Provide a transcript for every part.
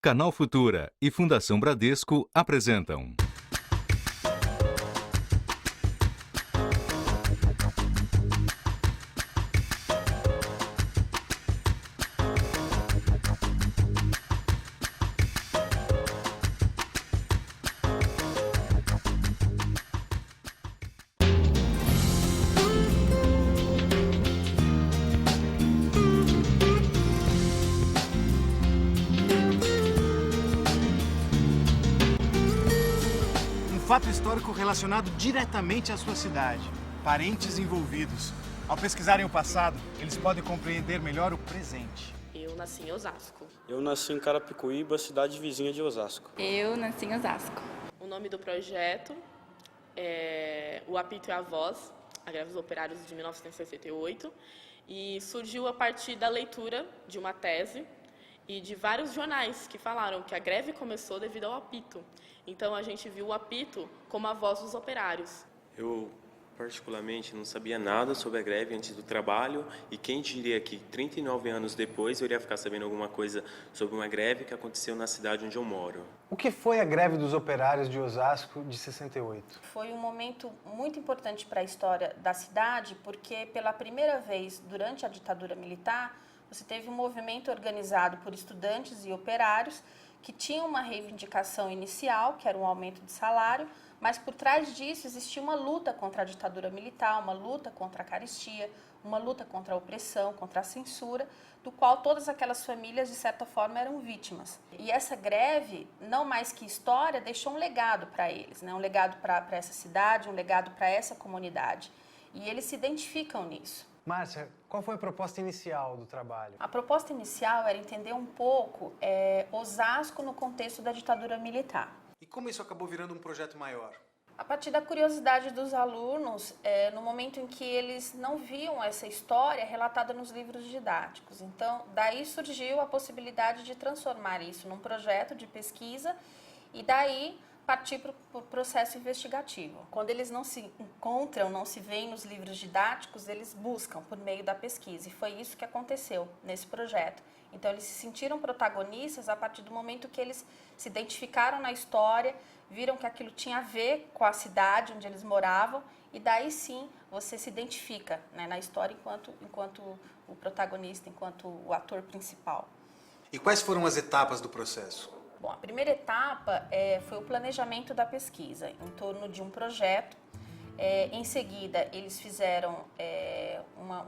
Canal Futura e Fundação Bradesco apresentam. Um fato histórico relacionado diretamente à sua cidade. Parentes envolvidos. Ao pesquisarem o passado, eles podem compreender melhor o presente. Eu nasci em Osasco. Eu nasci em Carapicuíba, cidade vizinha de Osasco. Eu nasci em Osasco. O nome do projeto é O Apito e a Voz, a Greve dos Operários de 1968, e surgiu a partir da leitura de uma tese e de vários jornais que falaram que a greve começou devido ao apito. Então, a gente viu o apito como a voz dos operários. Eu, particularmente, não sabia nada sobre a greve antes do trabalho e quem diria que 39 anos depois eu iria ficar sabendo alguma coisa sobre uma greve que aconteceu na cidade onde eu moro. O que foi a greve dos operários de Osasco de 68? Foi um momento muito importante para a história da cidade, porque pela primeira vez durante a ditadura militar, você teve um movimento organizado por estudantes e operários que tinham uma reivindicação inicial, que era um aumento de salário, mas por trás disso existia uma luta contra a ditadura militar, uma luta contra a carestia, uma luta contra a opressão, contra a censura, do qual todas aquelas famílias, de certa forma, eram vítimas. E essa greve, não mais que história, deixou um legado para eles, né? Um legado para essa cidade, um legado para essa comunidade. E eles se identificam nisso. Márcia, qual foi a proposta inicial do trabalho? A proposta inicial era entender um pouco Osasco no contexto da ditadura militar. E como isso acabou virando um projeto maior? A partir da curiosidade dos alunos, no momento em que eles não viam essa história relatada nos livros didáticos. Então, daí surgiu a possibilidade de transformar isso num projeto de pesquisa e daí partir para o processo investigativo. Quando eles não se encontram, não se veem nos livros didáticos, eles buscam por meio da pesquisa. E foi isso que aconteceu nesse projeto. Então, eles se sentiram protagonistas a partir do momento que eles se identificaram na história, viram que aquilo tinha a ver com a cidade onde eles moravam, e daí sim você se identifica, né, na história enquanto o protagonista, enquanto o ator principal. E quais foram as etapas do processo? Bom, a primeira etapa foi o planejamento da pesquisa, em torno de um projeto. Em seguida, eles fizeram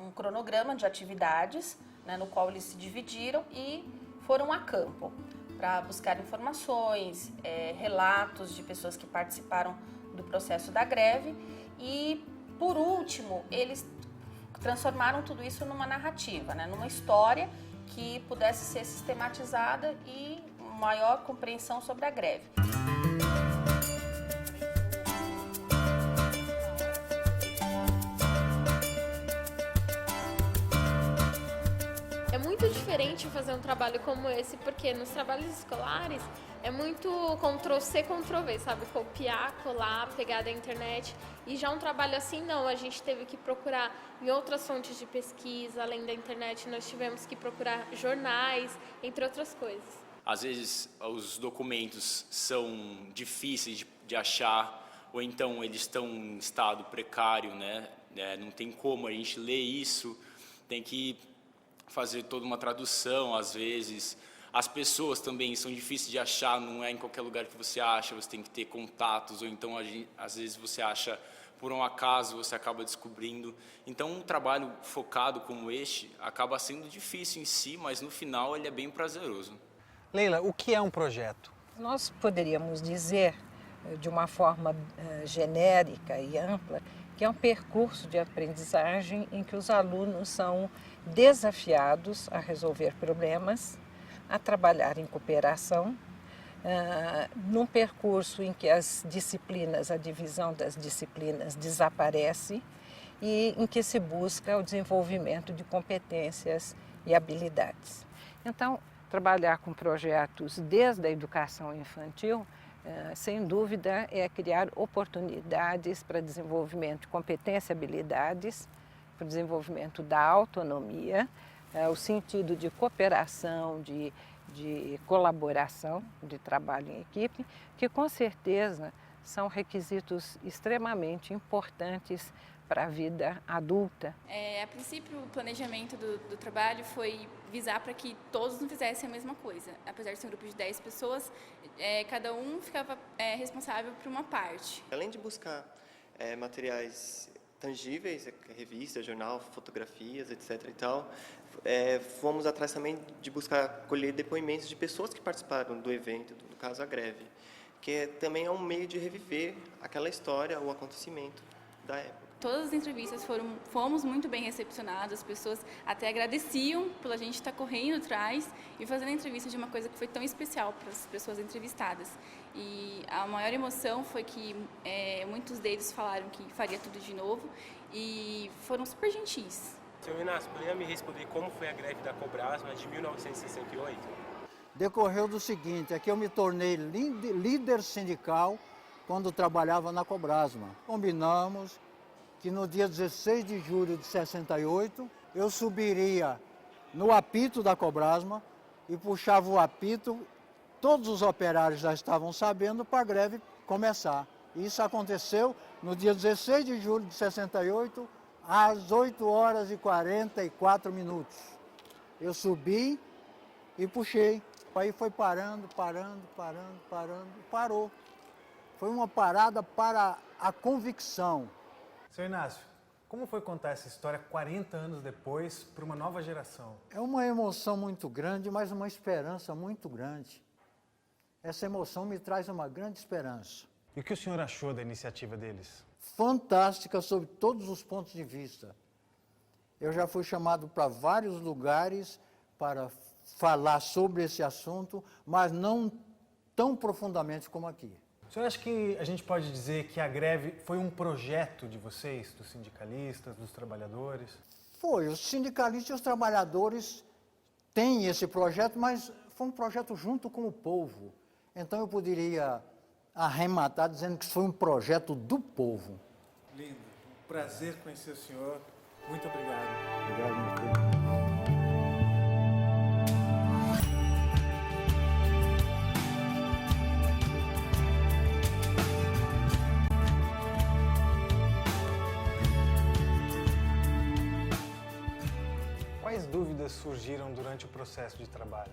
um cronograma de atividades, né, no qual eles se dividiram e foram a campo para buscar informações, relatos de pessoas que participaram do processo da greve e, por último, eles transformaram tudo isso numa narrativa, né, numa história que pudesse ser sistematizada e maior compreensão sobre a greve. É muito diferente fazer um trabalho como esse, porque nos trabalhos escolares é muito Ctrl-C, Ctrl-V, sabe? Copiar, colar, pegar da internet. E já um trabalho assim, não. A gente teve que procurar em outras fontes de pesquisa, além da internet, nós tivemos que procurar jornais, entre outras coisas. Às vezes os documentos são difíceis de achar, ou então eles estão em estado precário, né? Não tem como a gente ler isso, tem que fazer toda uma tradução, às vezes. As pessoas também são difíceis de achar, não é em qualquer lugar que você acha, você tem que ter contatos, ou então às vezes você acha por um acaso, você acaba descobrindo. Então um trabalho focado como este acaba sendo difícil em si, mas no final ele é bem prazeroso. Leila, o que é um projeto? Nós poderíamos dizer, de uma forma genérica e ampla, que é um percurso de aprendizagem em que os alunos são desafiados a resolver problemas, a trabalhar em cooperação, num percurso em que as disciplinas, a divisão das disciplinas desaparece e em que se busca o desenvolvimento de competências e habilidades. Então, trabalhar com projetos desde a educação infantil, sem dúvida, é criar oportunidades para desenvolvimento de competências e habilidades, para o desenvolvimento da autonomia, o sentido de cooperação, de de colaboração, de trabalho em equipe, que com certeza são requisitos extremamente importantes para a vida adulta. A princípio, o planejamento do trabalho foi visar para que todos não fizessem a mesma coisa. Apesar de ser um grupo de 10 pessoas, cada um ficava responsável por uma parte. Além de buscar materiais tangíveis, revista, jornal, fotografias, etc. e tal, fomos atrás também de buscar colher depoimentos de pessoas que participaram do evento, no caso a greve, que também é um meio de reviver aquela história, o acontecimento da época. Todas as entrevistas fomos muito bem recepcionadas, as pessoas até agradeciam pela gente estar correndo atrás e fazendo a entrevista de uma coisa que foi tão especial para as pessoas entrevistadas. E a maior emoção foi que muitos deles falaram que faria tudo de novo e foram super gentis. Senhor Inácio, poderia me responder como foi a greve da Cobrasma de 1968? Decorreu do seguinte, é que eu me tornei líder sindical quando trabalhava na Cobrasma. Combinamos que no dia 16 de julho de 68, eu subiria no apito da Cobrasma e puxava o apito, todos os operários já estavam sabendo, para a greve começar. Isso aconteceu no dia 16 de julho de 68, às 8 horas e 44 minutos. Eu subi e puxei. Aí foi parando, parou. Foi uma parada para a convicção. Seu Inácio, como foi contar essa história 40 anos depois para uma nova geração? É uma emoção muito grande, mas uma esperança muito grande. Essa emoção me traz uma grande esperança. E o que o senhor achou da iniciativa deles? Fantástica sob todos os pontos de vista. Eu já fui chamado para vários lugares para falar sobre esse assunto, mas não tão profundamente como aqui. O senhor acha que a gente pode dizer que a greve foi um projeto de vocês, dos sindicalistas, dos trabalhadores? Foi, os sindicalistas e os trabalhadores têm esse projeto, mas foi um projeto junto com o povo. Então eu poderia arrematar dizendo que foi um projeto do povo. Lindo, prazer conhecer o senhor. Muito obrigado. Obrigado, meu filho. Quais dúvidas surgiram durante o processo de trabalho?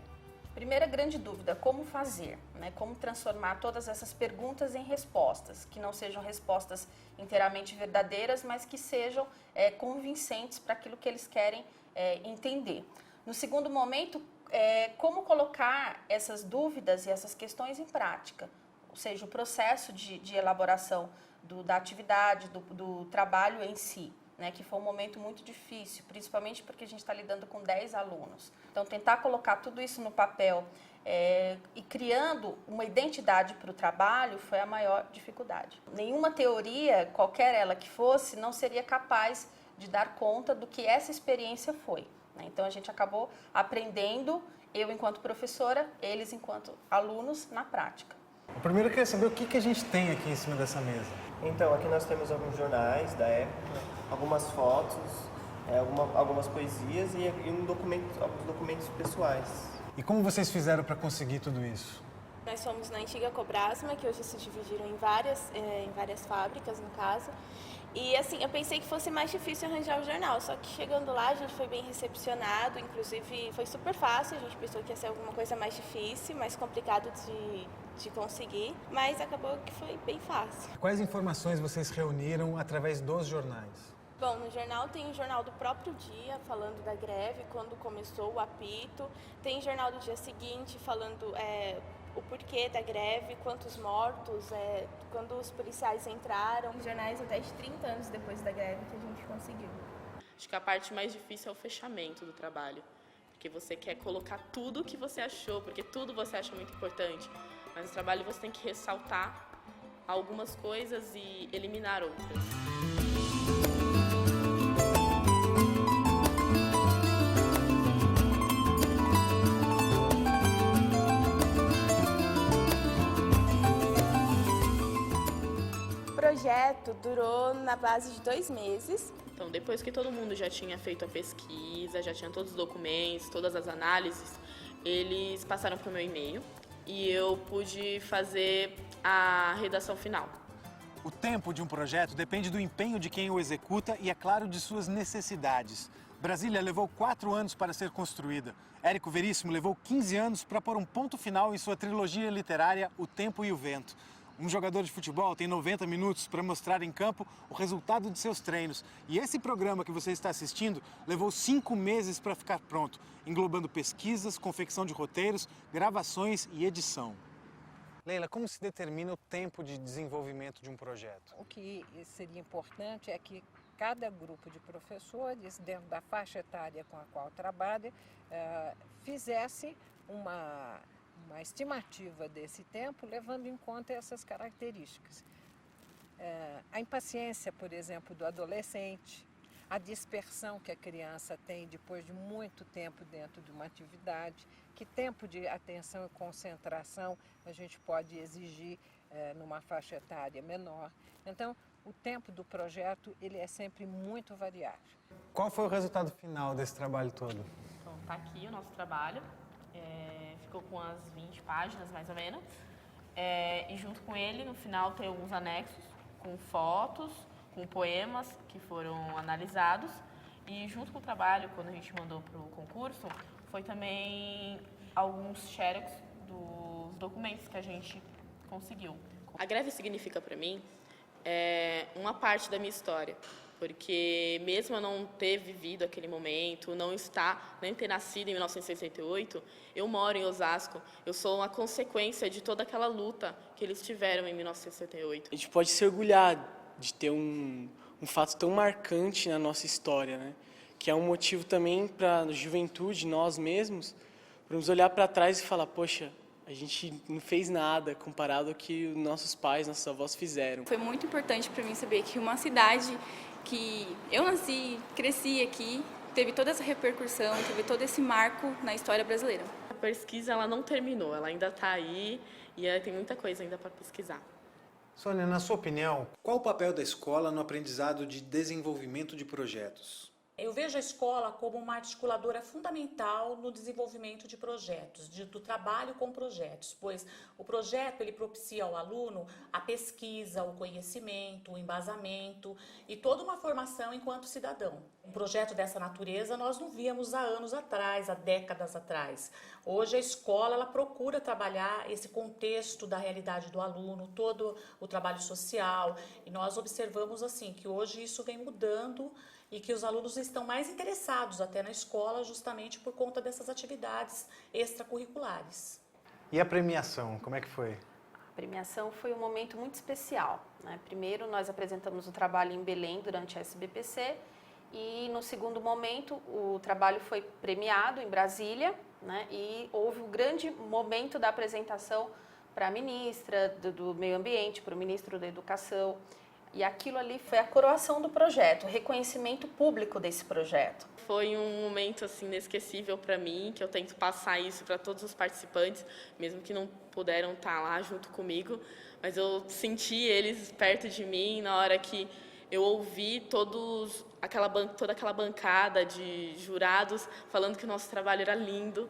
Primeira grande dúvida, como fazer, né? Como transformar todas essas perguntas em respostas, que não sejam respostas inteiramente verdadeiras, mas que sejam convincentes para aquilo que eles querem entender. No segundo momento, como colocar essas dúvidas e essas questões em prática, ou seja, o processo de elaboração da atividade, do trabalho em si. Né, que foi um momento muito difícil, principalmente porque a gente está lidando com 10 alunos. Então, tentar colocar tudo isso no papel e criando uma identidade para o trabalho foi a maior dificuldade. Nenhuma teoria, qualquer ela que fosse, não seria capaz de dar conta do que essa experiência foi. Né? Então, a gente acabou aprendendo, eu enquanto professora, eles enquanto alunos, na prática. Primeiro eu queria saber o que a gente tem aqui em cima dessa mesa. Então, aqui nós temos alguns jornais da época, algumas fotos, algumas poesias e alguns documentos pessoais. E como vocês fizeram para conseguir tudo isso? Nós fomos na antiga Cobrasma, que hoje se dividiram em várias fábricas, no caso. E assim, eu pensei que fosse mais difícil arranjar o jornal, só que chegando lá a gente foi bem recepcionado, inclusive foi super fácil, a gente pensou que ia ser alguma coisa mais difícil, mais complicado de conseguir, mas acabou que foi bem fácil. Quais informações vocês reuniram através dos jornais? Bom, no jornal tem o jornal do próprio dia, falando da greve, quando começou o apito. Tem jornal do dia seguinte, falando o porquê da greve, quantos mortos, quando os policiais entraram. Os jornais até de 30 anos depois da greve que a gente conseguiu. Acho que a parte mais difícil é o fechamento do trabalho. Porque você quer colocar tudo o que você achou, porque tudo você acha muito importante. Mas no trabalho você tem que ressaltar algumas coisas e eliminar outras. O projeto durou na base de 2 meses. Então, depois que todo mundo já tinha feito a pesquisa, já tinha todos os documentos, todas as análises, eles passaram para o meu e-mail e eu pude fazer a redação final. O tempo de um projeto depende do empenho de quem o executa e, é claro, de suas necessidades. Brasília levou 4 anos para ser construída. Érico Veríssimo levou 15 anos para pôr um ponto final em sua trilogia literária O Tempo e o Vento. Um jogador de futebol tem 90 minutos para mostrar em campo o resultado de seus treinos. E esse programa que você está assistindo levou 5 meses para ficar pronto, englobando pesquisas, confecção de roteiros, gravações e edição. Leila, como se determina o tempo de desenvolvimento de um projeto? O que seria importante é que cada grupo de professores, dentro da faixa etária com a qual trabalha, fizesse uma estimativa desse tempo, levando em conta essas características. A impaciência, por exemplo, do adolescente, a dispersão que a criança tem depois de muito tempo dentro de uma atividade, que tempo de atenção e concentração a gente pode exigir numa faixa etária menor. Então, o tempo do projeto ele é sempre muito variável. Qual foi o resultado final desse trabalho todo? Então, está aqui o nosso trabalho. Ficou com umas 20 páginas, mais ou menos. E junto com ele, no final, tem alguns anexos com fotos, com poemas que foram analisados. E junto com o trabalho, quando a gente mandou para o concurso, foi também alguns xerox dos documentos que a gente conseguiu. A greve significa para mim uma parte da minha história, porque mesmo eu não ter vivido aquele momento, nem ter nascido em 1968, eu moro em Osasco, eu sou uma consequência de toda aquela luta que eles tiveram em 1968. A gente pode se orgulhar de ter um fato tão marcante na nossa história, né? Que é um motivo também para a juventude, nós mesmos, podemos olhar para trás e falar, poxa, a gente não fez nada comparado ao que os nossos pais, nossos avós fizeram. Foi muito importante para mim saber que uma cidade que eu nasci, cresci aqui, teve toda essa repercussão, teve todo esse marco na história brasileira. A pesquisa ela não terminou, ela ainda está aí e tem muita coisa ainda para pesquisar. Sônia, na sua opinião, qual o papel da escola no aprendizado de desenvolvimento de projetos? Eu vejo a escola como uma articuladora fundamental no desenvolvimento de projetos, do trabalho com projetos, pois o projeto ele propicia ao aluno a pesquisa, o conhecimento, o embasamento e toda uma formação enquanto cidadão. Um projeto dessa natureza nós não víamos há anos atrás, há décadas atrás. Hoje a escola ela procura trabalhar esse contexto da realidade do aluno, todo o trabalho social, e nós observamos assim que hoje isso vem mudando e que os alunos estão mais interessados até na escola justamente por conta dessas atividades extracurriculares. E a premiação, como é que foi? A premiação foi um momento muito especial, né? Primeiro nós apresentamos o trabalho em Belém durante a SBPC e no segundo momento o trabalho foi premiado em Brasília, né? E houve um grande momento da apresentação para a ministra do Meio Ambiente, para o ministro da Educação. E aquilo ali foi a coroação do projeto, o reconhecimento público desse projeto. Foi um momento assim, inesquecível para mim, que eu tento passar isso para todos os participantes, mesmo que não puderam estar lá junto comigo, mas eu senti eles perto de mim na hora que eu ouvi toda aquela bancada de jurados falando que o nosso trabalho era lindo.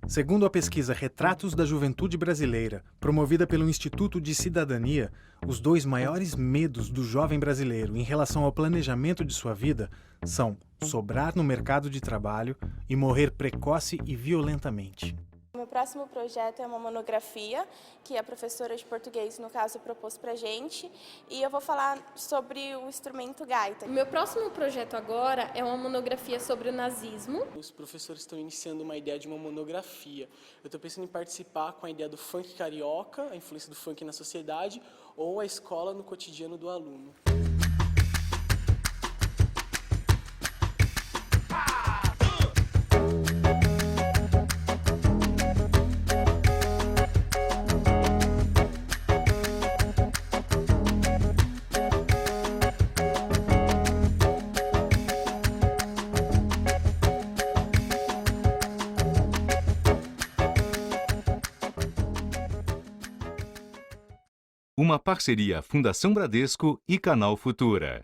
Segundo a pesquisa Retratos da Juventude Brasileira, promovida pelo Instituto de Cidadania, os 2 maiores medos do jovem brasileiro em relação ao planejamento de sua vida são sobrar no mercado de trabalho e morrer precoce e violentamente. O meu próximo projeto é uma monografia que a professora de português, no caso, propôs pra gente, e eu vou falar sobre o instrumento gaita. O meu próximo projeto agora é uma monografia sobre o nazismo. Os professores estão iniciando uma ideia de uma monografia. Eu estou pensando em participar com a ideia do funk carioca, a influência do funk na sociedade, ou a escola no cotidiano do aluno. Uma parceria Fundação Bradesco e Canal Futura.